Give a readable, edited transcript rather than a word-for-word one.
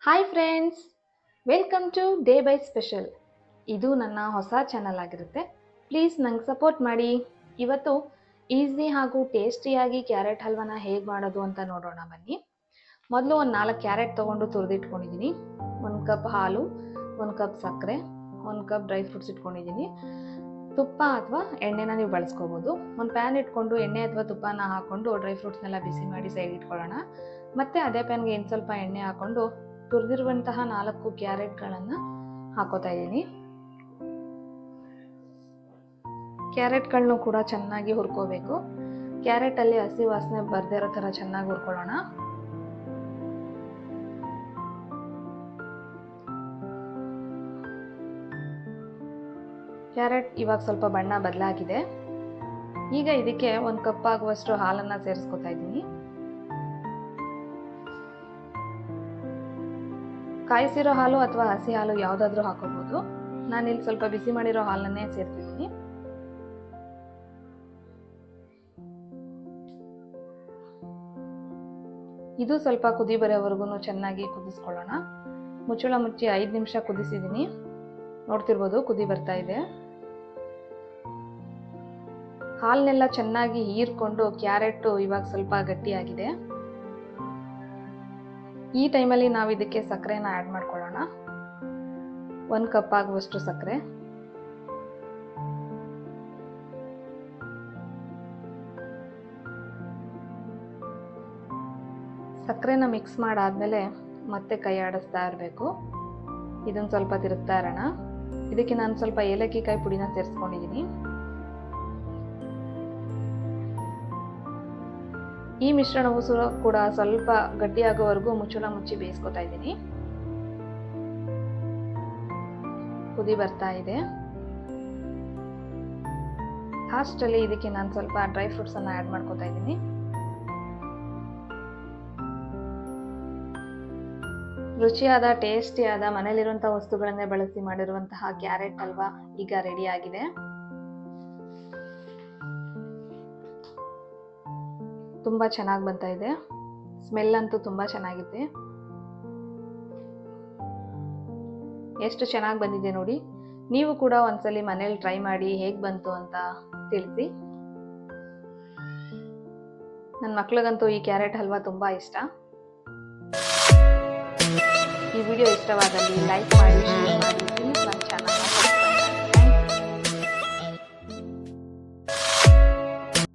Hi friends, welcome to day by special. ಇದು ನನ್ನ ಹೊಸ ಚಾನಲ್ ಆಗಿರುತ್ತೆ. ಪ್ಲೀಸ್ ನಂಗೆ ಸಪೋರ್ಟ್ ಮಾಡಿ. ಇವತ್ತು ಈಸಿ ಹಾಗೂ ಟೇಸ್ಟಿಯಾಗಿ ಕ್ಯಾರೆಟ್ ಹಲ್ವಾನ ಹೇಗೆ ಮಾಡೋದು ಅಂತ ನೋಡೋಣ ಬನ್ನಿ. ಮೊದಲು ಒಂದು 4 ಕ್ಯಾರೆಟ್ ತೊಗೊಂಡು ತುರಿದಿಟ್ಕೊಂಡಿದ್ದೀನಿ. 1 ಕಪ್ ಹಾಲು, 1 ಕಪ್ ಸಕ್ಕರೆ, 1 ಕಪ್ ಡ್ರೈ ಫ್ರೂಟ್ಸ್ ಇಟ್ಕೊಂಡಿದ್ದೀನಿ. ತುಪ್ಪ ಅಥವಾ ಎಣ್ಣೆನ ನೀವು ಬಳಸ್ಕೋಬೋದು. ಒಂದು ಪ್ಯಾನ್ ಇಟ್ಕೊಂಡು ಎಣ್ಣೆ ಅಥವಾ ತುಪ್ಪನ ಹಾಕ್ಕೊಂಡು ಡ್ರೈ ಫ್ರೂಟ್ಸ್ನೆಲ್ಲ ಬಿಸಿ ಮಾಡಿ ಸೈಡ್ ಇಟ್ಕೊಳ್ಳೋಣ. ಮತ್ತು ಅದೇ ಪ್ಯಾನ್ಗೆ ಇನ್ನು ಸ್ವಲ್ಪ ಎಣ್ಣೆ ಹಾಕ್ಕೊಂಡು ತುರಿದಿರುವಂತಹ 4 ಕ್ಯಾರೆಟ್ಗಳನ್ನು ಹಾಕೋತಾ ಇದ್ದೀನಿ. ಕ್ಯಾರೆಟ್ಗಳನ್ನು ಕೂಡ ಚೆನ್ನಾಗಿ ಹುರ್ಕೋಬೇಕು. ಕ್ಯಾರೆಟಲ್ಲಿ ಹಸಿ ವಾಸನೆ ಬರ್ದೇ ಇರೋ ಥರ ಚೆನ್ನಾಗಿ ಹುರ್ಕೊಳ್ಳೋಣ. ಕ್ಯಾರೆಟ್ ಇವಾಗ ಸ್ವಲ್ಪ ಬಣ್ಣ ಬದಲಾಗಿದೆ. ಈಗ ಇದಕ್ಕೆ 1 ಕಪ್ ಆಗುವಷ್ಟು ಹಾಲನ್ನು ಸೇರಿಸ್ಕೊತಾ ಇದ್ದೀನಿ. ಕಾಯಿಸಿರೋ ಹಾಲು ಅಥವಾ ಹಸಿ ಹಾಲು ಯಾವುದಾದ್ರೂ ಹಾಕೋಬಹುದು. ನಾನಿಲ್ಲಿ ಸ್ವಲ್ಪ ಬಿಸಿ ಮಾಡಿರೋ ಹಾಲನ್ನೇ ಸೇರ್ತಿದ್ದೀನಿ. ಇದು ಸ್ವಲ್ಪ ಕುದಿ ಬರೋವರೆಗೂ ಚೆನ್ನಾಗಿ ಕುದಿಸ್ಕೊಳ್ಳೋಣ. ಮುಚ್ಚಳ ಮುಚ್ಚಿ 5 ನಿಮಿಷ ಕುದಿಸಿದ್ದೀನಿ. ನೋಡ್ತಿರ್ಬೋದು, ಕುದಿ ಬರ್ತಾ ಇದೆ. ಹಾಲನ್ನೆಲ್ಲ ಚೆನ್ನಾಗಿ ಹೀರ್ಕೊಂಡು ಕ್ಯಾರೆಟ್ ಇವಾಗ ಸ್ವಲ್ಪ ಗಟ್ಟಿಯಾಗಿದೆ. ಈ ಟೈಮಲ್ಲಿ ನಾವು ಇದಕ್ಕೆ ಸಕ್ಕರೆನ ಆ್ಯಡ್ ಮಾಡ್ಕೊಳ್ಳೋಣ. 1 ಕಪ್ ಆಗುವಷ್ಟು ಸಕ್ಕರೆ, ಸಕ್ಕರೆನ ಮಿಕ್ಸ್ ಮಾಡಾದ್ಮೇಲೆ ಮತ್ತೆ ಕೈ ಆಡಿಸ್ತಾ ಇರಬೇಕು. ಇದನ್ನು ಸ್ವಲ್ಪ ತಿರುಗ್ತಾ ಇರೋಣ. ಇದಕ್ಕೆ ನಾನು ಸ್ವಲ್ಪ ಏಲಕ್ಕಿ ಕಾಯಿ ಪುಡಿನ ಸೇರಿಸ್ಕೊಂಡಿದ್ದೀನಿ. ಈ ಮಿಶ್ರಣವು ಕೂಡ ಸ್ವಲ್ಪ ಗಟ್ಟಿಯಾಗೋವರೆಗೂ ಮುಚ್ಚಳ ಮುಚ್ಚಿ ಬೇಯಿಸ್ಕೊತಾ ಇದ್ದೀನಿ. ಕುದಿ ಬರ್ತಾ ಇದೆ. ಲಾಸ್ಟಲ್ಲಿ ಇದಕ್ಕೆ ನಾನು ಸ್ವಲ್ಪ ಡ್ರೈ ಫ್ರೂಟ್ಸ್ ಅನ್ನ ಆ್ಯಡ್ ಮಾಡ್ಕೊತಾ ಇದ್ದೀನಿ. ರುಚಿಯಾದ ಟೇಸ್ಟಿಯಾದ ಮನೇಲಿರುವಂತಹ ವಸ್ತುಗಳನ್ನೇ ಬಳಸಿ ಮಾಡಿರುವಂತಹ ಕ್ಯಾರೆಟ್ ಹಲ್ವಾ ಈಗ ರೆಡಿ ಆಗಿದೆ. ತುಂಬ ಚೆನ್ನಾಗಿ ಬರ್ತಾ ಇದೆ. ಸ್ಮೆಲ್ ಅಂತೂ ತುಂಬ ಚೆನ್ನಾಗಿದೆ. ಎಷ್ಟು ಚೆನ್ನಾಗಿ ಬಂದಿದೆ ನೋಡಿ. ನೀವು ಕೂಡ ಒಂದ್ಸಲಿ ಮನೇಲಿ ಟ್ರೈ ಮಾಡಿ ಹೇಗೆ ಬಂತು ಅಂತ ತಿಳಿಸಿ. ನನ್ನ ಮಕ್ಳಿಗಂತೂ ಈ ಕ್ಯಾರೆಟ್ ಹಲ್ವಾ ತುಂಬ ಇಷ್ಟ. ಈ ವಿಡಿಯೋ ಇಷ್ಟವಾದಲ್ಲಿ ಲೈಕ್ ಮಾಡಿ, ಶೇರ್ ಮಾಡಿ.